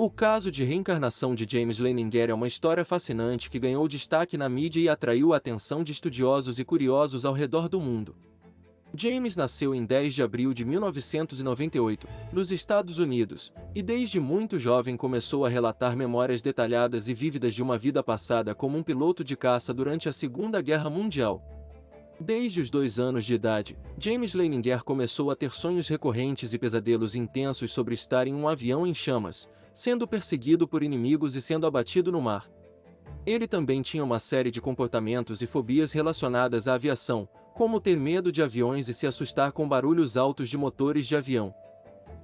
O caso de reencarnação de James Leininger é uma história fascinante que ganhou destaque na mídia e atraiu a atenção de estudiosos e curiosos ao redor do mundo. James nasceu em 10 de abril de 1998, nos Estados Unidos, e desde muito jovem começou a relatar memórias detalhadas e vívidas de uma vida passada como um piloto de caça durante a Segunda Guerra Mundial. Desde os 2 anos de idade, James Leininger começou a ter sonhos recorrentes e pesadelos intensos sobre estar em um avião em chamas, sendo perseguido por inimigos e sendo abatido no mar. Ele também tinha uma série de comportamentos e fobias relacionadas à aviação, como ter medo de aviões e se assustar com barulhos altos de motores de avião.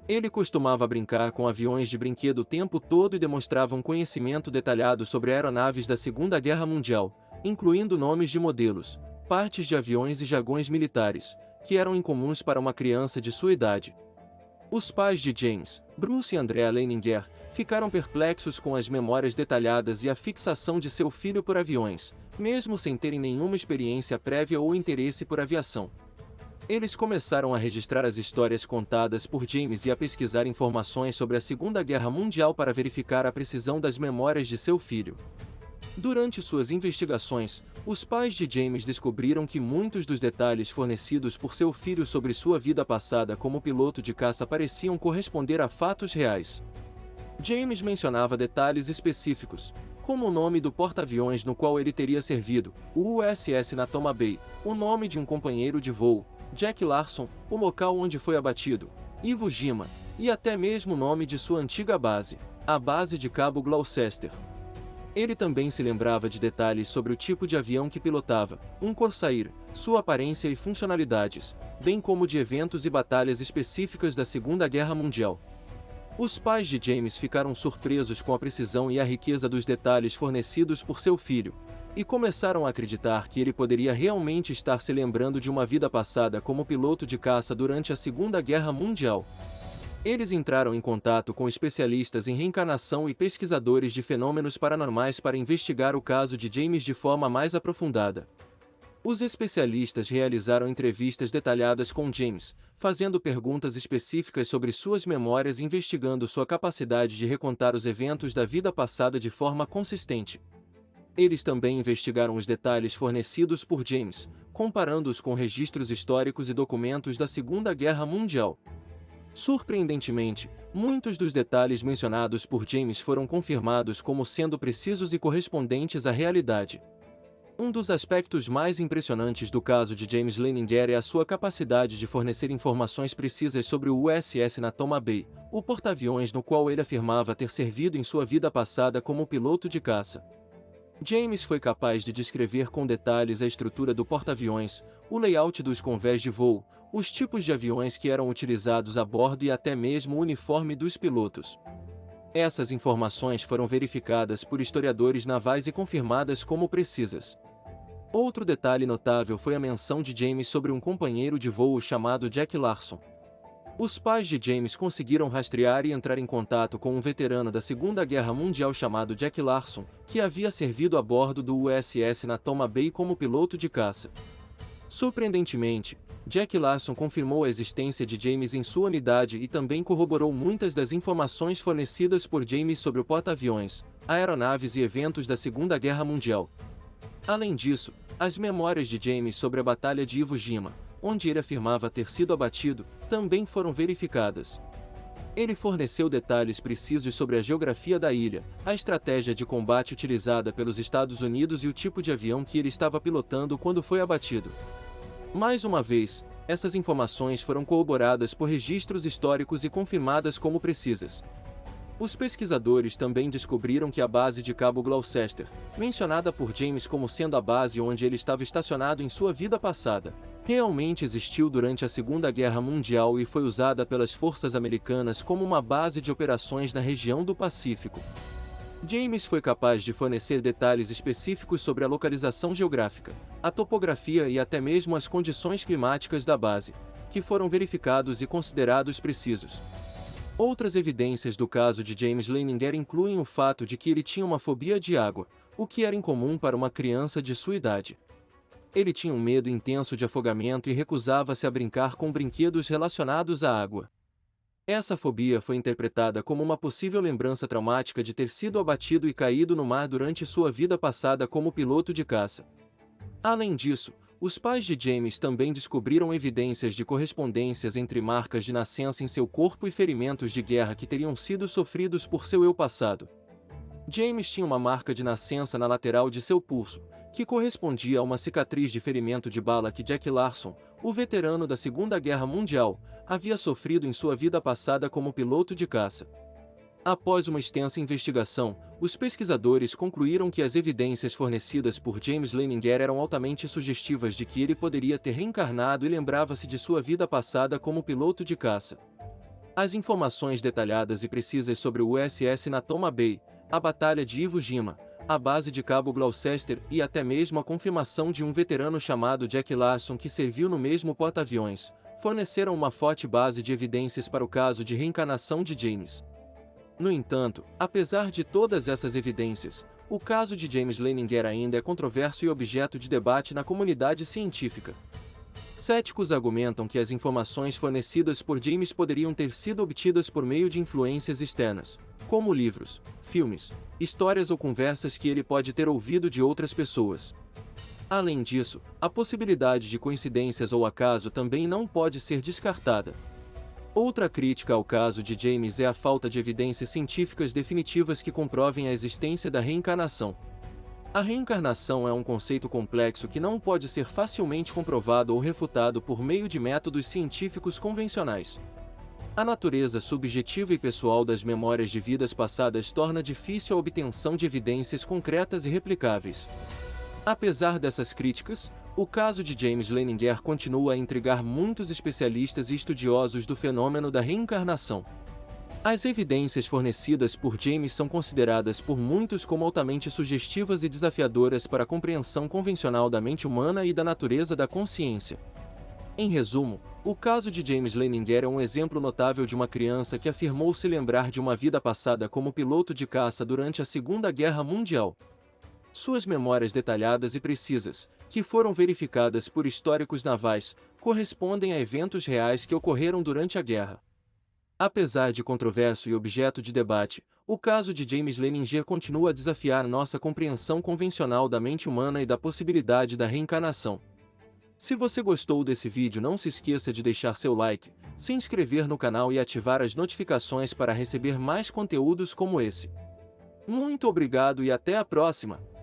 Ele costumava brincar com aviões de brinquedo o tempo todo e demonstrava um conhecimento detalhado sobre aeronaves da Segunda Guerra Mundial, incluindo nomes de modelos, partes de aviões e jargões militares, que eram incomuns para uma criança de sua idade. Os pais de James, Bruce e Andrea Leininger, ficaram perplexos com as memórias detalhadas e a fixação de seu filho por aviões, mesmo sem terem nenhuma experiência prévia ou interesse por aviação. Eles começaram a registrar as histórias contadas por James e a pesquisar informações sobre a Segunda Guerra Mundial para verificar a precisão das memórias de seu filho. Durante suas investigações, os pais de James descobriram que muitos dos detalhes fornecidos por seu filho sobre sua vida passada como piloto de caça pareciam corresponder a fatos reais. James mencionava detalhes específicos, como o nome do porta-aviões no qual ele teria servido, o USS Natoma Bay, o nome de um companheiro de voo, Jack Larson, o local onde foi abatido, Iwo Jima, e até mesmo o nome de sua antiga base, a base de Cabo Gloucester. Ele também se lembrava de detalhes sobre o tipo de avião que pilotava, um Corsair, sua aparência e funcionalidades, bem como de eventos e batalhas específicas da Segunda Guerra Mundial. Os pais de James ficaram surpresos com a precisão e a riqueza dos detalhes fornecidos por seu filho, e começaram a acreditar que ele poderia realmente estar se lembrando de uma vida passada como piloto de caça durante a Segunda Guerra Mundial. Eles entraram em contato com especialistas em reencarnação e pesquisadores de fenômenos paranormais para investigar o caso de James de forma mais aprofundada. Os especialistas realizaram entrevistas detalhadas com James, fazendo perguntas específicas sobre suas memórias e investigando sua capacidade de recontar os eventos da vida passada de forma consistente. Eles também investigaram os detalhes fornecidos por James, comparando-os com registros históricos e documentos da Segunda Guerra Mundial. Surpreendentemente, muitos dos detalhes mencionados por James foram confirmados como sendo precisos e correspondentes à realidade. Um dos aspectos mais impressionantes do caso de James Leininger é a sua capacidade de fornecer informações precisas sobre o USS Natoma Bay, o porta-aviões no qual ele afirmava ter servido em sua vida passada como piloto de caça. James foi capaz de descrever com detalhes a estrutura do porta-aviões, o layout dos convés de voo, os tipos de aviões que eram utilizados a bordo e até mesmo o uniforme dos pilotos. Essas informações foram verificadas por historiadores navais e confirmadas como precisas. Outro detalhe notável foi a menção de James sobre um companheiro de voo chamado Jack Larson. Os pais de James conseguiram rastrear e entrar em contato com um veterano da Segunda Guerra Mundial chamado Jack Larson, que havia servido a bordo do USS Natoma Bay como piloto de caça. Surpreendentemente, Jack Larson confirmou a existência de James em sua unidade e também corroborou muitas das informações fornecidas por James sobre o porta-aviões, aeronaves e eventos da Segunda Guerra Mundial. Além disso, as memórias de James sobre a Batalha de Iwo Jima, onde ele afirmava ter sido abatido, também foram verificadas. Ele forneceu detalhes precisos sobre a geografia da ilha, a estratégia de combate utilizada pelos Estados Unidos e o tipo de avião que ele estava pilotando quando foi abatido. Mais uma vez, essas informações foram corroboradas por registros históricos e confirmadas como precisas. Os pesquisadores também descobriram que a base de Cabo Gloucester, mencionada por James como sendo a base onde ele estava estacionado em sua vida passada, realmente existiu durante a Segunda Guerra Mundial e foi usada pelas forças americanas como uma base de operações na região do Pacífico. James foi capaz de fornecer detalhes específicos sobre a localização geográfica, a topografia e até mesmo as condições climáticas da base, que foram verificados e considerados precisos. Outras evidências do caso de James Leininger incluem o fato de que ele tinha uma fobia de água, o que era incomum para uma criança de sua idade. Ele tinha um medo intenso de afogamento e recusava-se a brincar com brinquedos relacionados à água. Essa fobia foi interpretada como uma possível lembrança traumática de ter sido abatido e caído no mar durante sua vida passada como piloto de caça. Além disso, os pais de James também descobriram evidências de correspondências entre marcas de nascença em seu corpo e ferimentos de guerra que teriam sido sofridos por seu eu passado. James tinha uma marca de nascença na lateral de seu pulso, que correspondia a uma cicatriz de ferimento de bala que Jack Larson, o veterano da Segunda Guerra Mundial, havia sofrido em sua vida passada como piloto de caça. Após uma extensa investigação, os pesquisadores concluíram que as evidências fornecidas por James Leninger eram altamente sugestivas de que ele poderia ter reencarnado e lembrava-se de sua vida passada como piloto de caça. As informações detalhadas e precisas sobre o USS Natoma Bay, a Batalha de Iwo Jima, a base de Cabo Gloucester e até mesmo a confirmação de um veterano chamado Jack Larson que serviu no mesmo porta-aviões, forneceram uma forte base de evidências para o caso de reencarnação de James. No entanto, apesar de todas essas evidências, o caso de James Leninger ainda é controverso e objeto de debate na comunidade científica. Céticos argumentam que as informações fornecidas por James poderiam ter sido obtidas por meio de influências externas, como livros, filmes, histórias ou conversas que ele pode ter ouvido de outras pessoas. Além disso, a possibilidade de coincidências ou acaso também não pode ser descartada. Outra crítica ao caso de James é a falta de evidências científicas definitivas que comprovem a existência da reencarnação. A reencarnação é um conceito complexo que não pode ser facilmente comprovado ou refutado por meio de métodos científicos convencionais. A natureza subjetiva e pessoal das memórias de vidas passadas torna difícil a obtenção de evidências concretas e replicáveis. Apesar dessas críticas, o caso de James Leninger continua a intrigar muitos especialistas e estudiosos do fenômeno da reencarnação. As evidências fornecidas por James são consideradas por muitos como altamente sugestivas e desafiadoras para a compreensão convencional da mente humana e da natureza da consciência. Em resumo, o caso de James Leninger é um exemplo notável de uma criança que afirmou se lembrar de uma vida passada como piloto de caça durante a Segunda Guerra Mundial. Suas memórias detalhadas e precisas, que foram verificadas por históricos navais, correspondem a eventos reais que ocorreram durante a guerra. Apesar de controverso e objeto de debate, o caso de James Leninger continua a desafiar nossa compreensão convencional da mente humana e da possibilidade da reencarnação. Se você gostou desse vídeo, não se esqueça de deixar seu like, se inscrever no canal e ativar as notificações para receber mais conteúdos como esse. Muito obrigado e até a próxima!